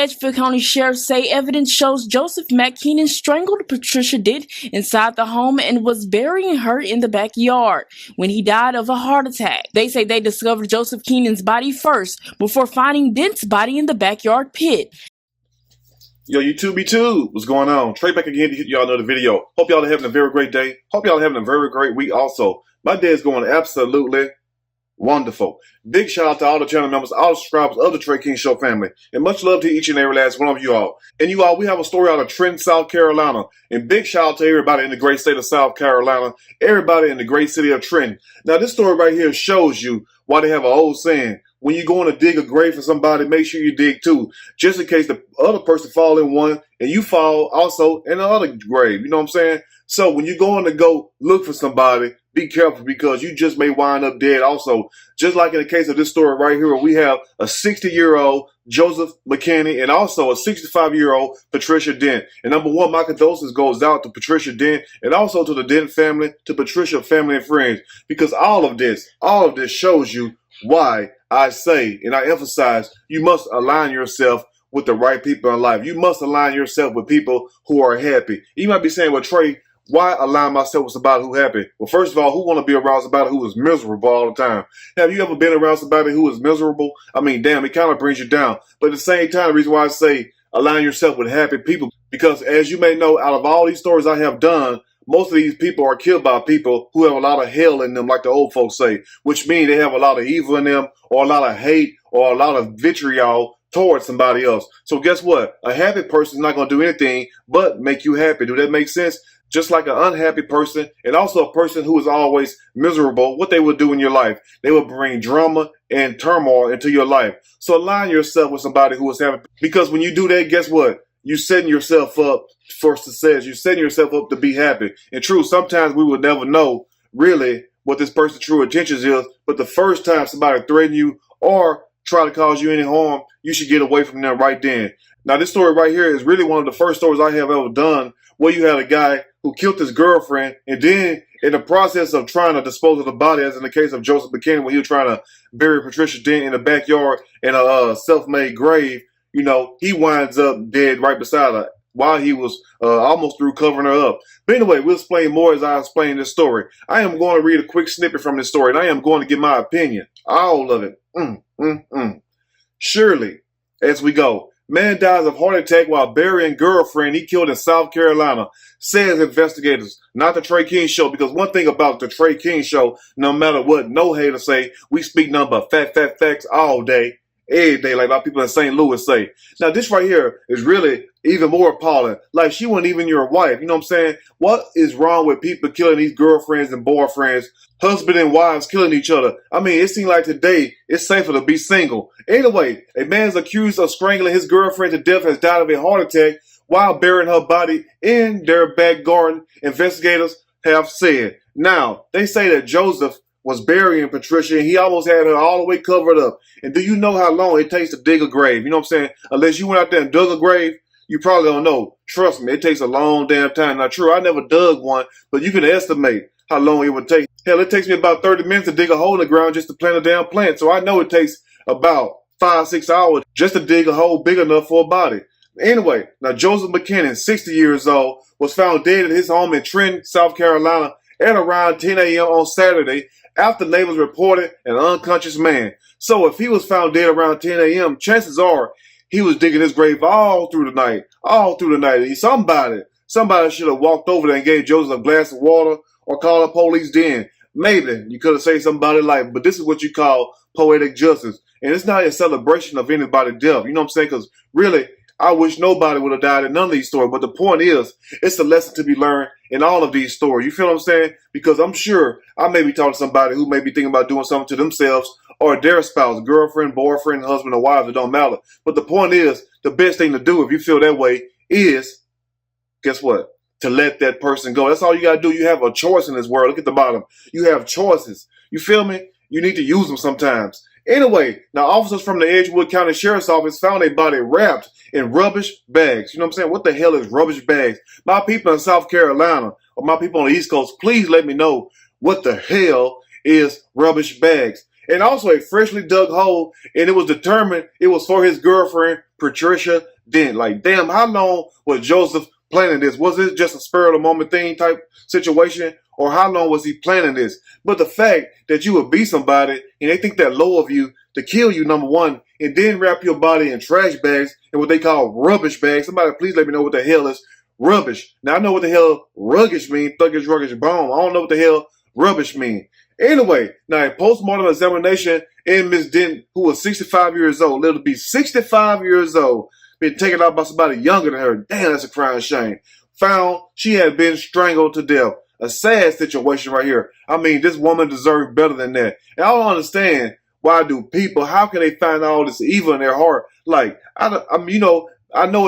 Edgefield County sheriffs say evidence shows Joseph McKeenan strangled Patricia Dent inside the home and was burying her in the backyard when he died of a heart attack. They say they discovered Joseph Keenan's body first before finding Dent's body in the backyard pit. Yo, YouTube, what's going on? Trey back again to hit y'all another video. Hope y'all are having a very great day. Hope y'all are having a very great week also. My day is going absolutely wonderful. Big shout out to all the channel members, all the subscribers of the Trey King Show family. And much love to each and every last one of you all. And you all, we have a story out of Trenton, South Carolina. And big shout out to everybody in the great state of South Carolina, everybody in the great city of Trenton. Now, this story right here shows you why they have an old saying. When you're going to dig a grave for somebody, make sure you dig two, just in case the other person fall in one and you fall also in the other grave. You know what I'm saying? So when you're going to go look for somebody, be careful because you just may wind up dead also. Just like in the case of this story right here, we have a 60-year-old Joseph McKinney and also a 65-year-old Patricia Dent. And number one, my condolences goes out to Patricia Dent and also to the Dent family, to Patricia family and friends, because all of this shows you why I say and I emphasize you must align yourself with the right people in life. You must align yourself with people who are happy. You might be saying, well, Trey, why align myself with somebody who happy? Well, first of all, who want to be around somebody who is miserable all the time? Have you ever been around somebody who is miserable? I mean, damn, it kind of brings you down. But at the same time, the reason why I say align yourself with happy people, because as you may know, out of all these stories I have done, most of these people are killed by people who have a lot of hell in them, like the old folks say, which means they have a lot of evil in them or a lot of hate or a lot of vitriol towards somebody else. So guess what? A happy person is not going to do anything but make you happy. Do that make sense? Just like an unhappy person and also a person who is always miserable, what they will do in your life, they will bring drama and turmoil into your life. So align yourself with somebody who is happy, because when you do that, guess what? You're setting yourself up for success. You're setting yourself up to be happy. And true, sometimes we will never know really what this person's true intentions is. But the first time somebody threatens you or try to cause you any harm, you should get away from them right then. Now, this story right here is really one of the first stories I have ever done where you had a guy who killed his girlfriend, and then in the process of trying to dispose of the body, as in the case of Joseph McKinney, when he was trying to bury Patricia Dent in the backyard in a self-made grave, you know, he winds up dead right beside her while he was almost through covering her up. But anyway, we'll explain more as I explain this story. I am going to read a quick snippet from this story, and I am going to give my opinion. All of it. Surely, as we go. Man dies of heart attack while burying girlfriend he killed in South Carolina, says investigators. Not the Trey King Show, because one thing about the Trey King Show, no matter what no haters say, we speak nothing but fat facts all day, every day, like a lot of people in St. Louis say. Now, this right here is really even more appalling. Like, she wasn't even your wife. You know what I'm saying? What is wrong with people killing these girlfriends and boyfriends, husband and wives killing each other? I mean, it seems like today it's safer to be single. Anyway, a man's accused of strangling his girlfriend to death has died of a heart attack while burying her body in their back garden, investigators have said. Now, they say that Joseph was burying Patricia and he almost had her all the way covered up. And do you know how long it takes to dig a grave? You know what I'm saying? Unless you went out there and dug a grave, you probably don't know. Trust me, it takes a long damn time. Now, true, I never dug one, but you can estimate how long it would take. Hell, it takes me about 30 minutes to dig a hole in the ground just to plant a damn plant. So I know it takes about 5-6 hours just to dig a hole big enough for a body. Anyway, now Joseph McKinnon, 60 years old, was found dead at his home in Trenton, South Carolina at around 10 a.m. on Saturday after neighbors reported an unconscious man. So if he was found dead around 10 a.m., chances are he was digging his grave all through the night. Somebody should have walked over there and gave Joseph a glass of water or called the police then. Maybe you could have saved somebody's life, but this is what you call poetic justice. And it's not a celebration of anybody's death. You know what I'm saying? Because really, I wish nobody would have died in none of these stories. But the point is, it's a lesson to be learned in all of these stories. You feel what I'm saying? Because I'm sure I may be talking to somebody who may be thinking about doing something to themselves or their spouse, girlfriend, boyfriend, husband, or wife. It don't matter. But the point is, the best thing to do if you feel that way is, guess what? To let that person go. That's all you got to do. You have a choice in this world. Look at the bottom. You have choices. You feel me? You need to use them sometimes. Anyway, now officers from the Edgewood County Sheriff's Office found a body wrapped in rubbish bags. You know what I'm saying? What the hell is rubbish bags? My people in South Carolina or my people on the East Coast, please let me know what the hell is rubbish bags. And also a freshly dug hole, and it was determined it was for his girlfriend, Patricia Dent. Like, damn, how long was Joseph planning this? Was it just a spur of the moment thing type situation? Or how long was he planning this? But the fact that you would beat somebody and they think that low of you to kill you, number one, and then wrap your body in trash bags and what they call rubbish bags. Somebody please let me know what the hell is rubbish. Now I know what the hell ruggish mean, thuggish, ruggish, bone. I don't know what the hell rubbish mean. Anyway, now a postmortem examination in Miss Dent, who was 65 years old, lived to be 65 years old, been taken out by somebody younger than her. Damn, that's a crying shame. Found she had been strangled to death. A sad situation right here. I mean, this woman deserved better than that. And I don't understand why do people, how can they find all this evil in their heart? Like, I know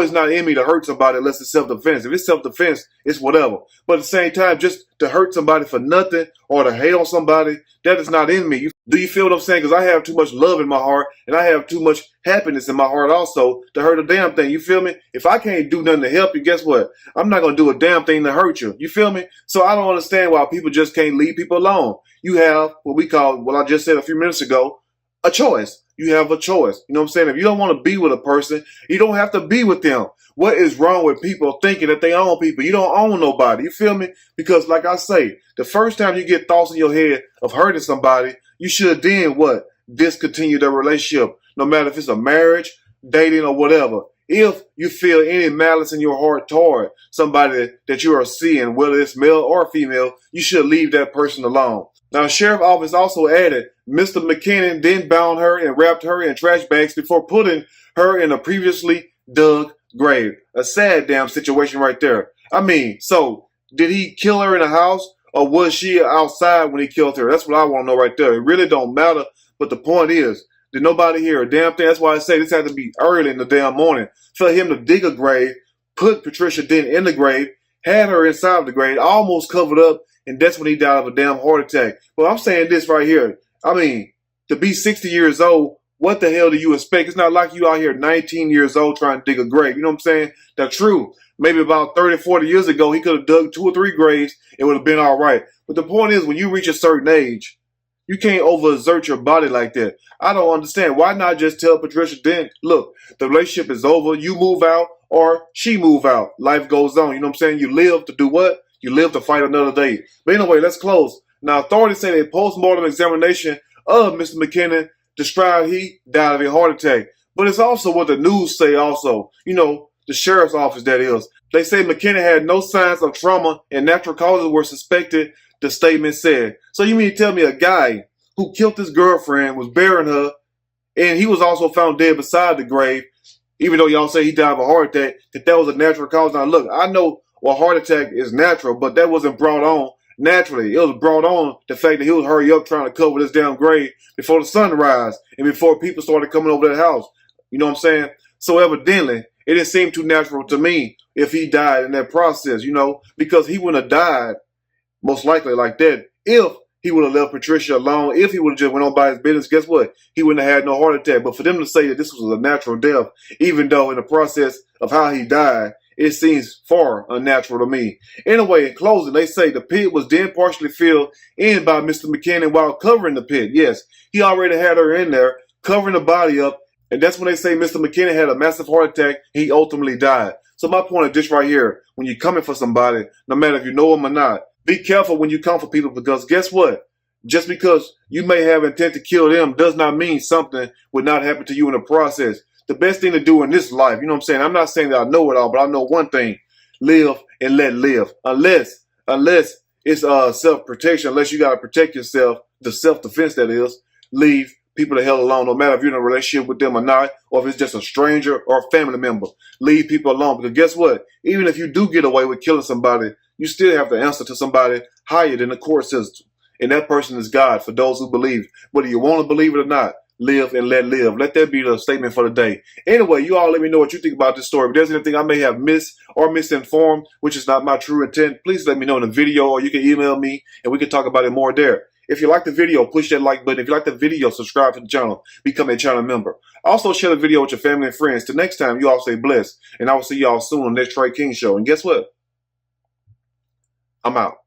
it's not in me to hurt somebody unless it's self-defense. If it's self-defense, it's whatever. But at the same time, just to hurt somebody for nothing or to hate on somebody, that is not in me. Do you feel what I'm saying? Because I have too much love in my heart and I have too much happiness in my heart also to hurt a damn thing. You feel me? If I can't do nothing to help you, guess what? I'm not going to do a damn thing to hurt you. You feel me? So I don't understand why people just can't leave people alone. You have what we call, what I just said a few minutes ago, a choice. You have a choice. You know what I'm saying? If you don't want to be with a person, you don't have to be with them. What is wrong with people thinking that they own people? You don't own nobody. You feel me? Because like I say, the first time you get thoughts in your head of hurting somebody, you should then what? Discontinue the relationship. No matter if it's a marriage, dating, or whatever. If you feel any malice in your heart toward somebody that you are seeing, whether it's male or female, you should leave that person alone. Now, the sheriff's office also added Mr. McKinnon then bound her and wrapped her in trash bags before putting her in a previously dug grave. A sad damn situation right there. I mean, so did he kill her in the house or was she outside when he killed her? That's what I want to know right there. It really don't matter. But the point is, did nobody hear a damn thing? That's why I say this had to be early in the damn morning for him to dig a grave, put Patricia Dent in the grave, had her inside of the grave, almost covered up, and that's when he died of a damn heart attack. Well, I'm saying this right here. I mean, to be 60 years old, what the hell do you expect? It's not like you out here 19 years old trying to dig a grave. You know what I'm saying? That's true. Maybe about 30, 40 years ago, he could have dug 2 or 3 graves. It would have been all right. But the point is, when you reach a certain age, you can't overexert your body like that. I don't understand. Why not just tell Patricia Dent, look, the relationship is over. You move out or she move out. Life goes on. You know what I'm saying? You live to do what? You live to fight another day. But anyway, let's close. Now, authorities say a post-mortem examination of Mr. McKinnon described he died of a heart attack. But it's also what the news say also. You know, the sheriff's office, that is. They say McKinnon had no signs of trauma and natural causes were suspected, the statement said. So you mean to tell me a guy who killed his girlfriend was burying her and he was also found dead beside the grave, even though y'all say he died of a heart attack, that was a natural cause? Now, look, I know a heart attack is natural, but that wasn't brought on naturally. It was brought on the fact that he was hurry up trying to cover this damn grave before the sunrise and before people started coming over that house. You know what I'm saying? So evidently, it didn't seem too natural to me if he died in that process, you know, because he wouldn't have died most likely like that if he would have left Patricia alone. If he would have just went on by his business, guess what? He wouldn't have had no heart attack. But for them to say that this was a natural death, even though in the process of how he died, it seems far unnatural to me. Anyway, in closing, they say the pit was then partially filled in by Mr. McKinnon while covering the pit. Yes, he already had her in there, covering the body up, and that's when they say Mr. McKinnon had a massive heart attack. He ultimately died. So my point is this right here. When you're coming for somebody, no matter if you know them or not, be careful when you come for people, because guess what? Just because you may have intent to kill them does not mean something would not happen to you in the process. The best thing to do in this life, you know what I'm saying? I'm not saying that I know it all, but I know one thing. Live and let live. Unless it's self-protection, unless you got to protect yourself, the self-defense that is, leave people the hell alone, no matter if you're in a relationship with them or not, or if it's just a stranger or a family member. Leave people alone, because guess what? Even if you do get away with killing somebody, you still have to answer to somebody higher than the court system. And that person is God for those who believe. Whether you want to believe it or not, live and let live. Let that be the statement for the day. Anyway, you all let me know what you think about this story. If there's anything I may have missed or misinformed, which is not my true intent, please let me know in the video, or you can email me and we can talk about it more there. If you like the video, push that like button. If you like the video, subscribe to the channel. Become a channel member. Also, share the video with your family and friends. Till next time, you all stay blessed. And I will see you all soon on the next Trey King Show. And guess what? I'm out.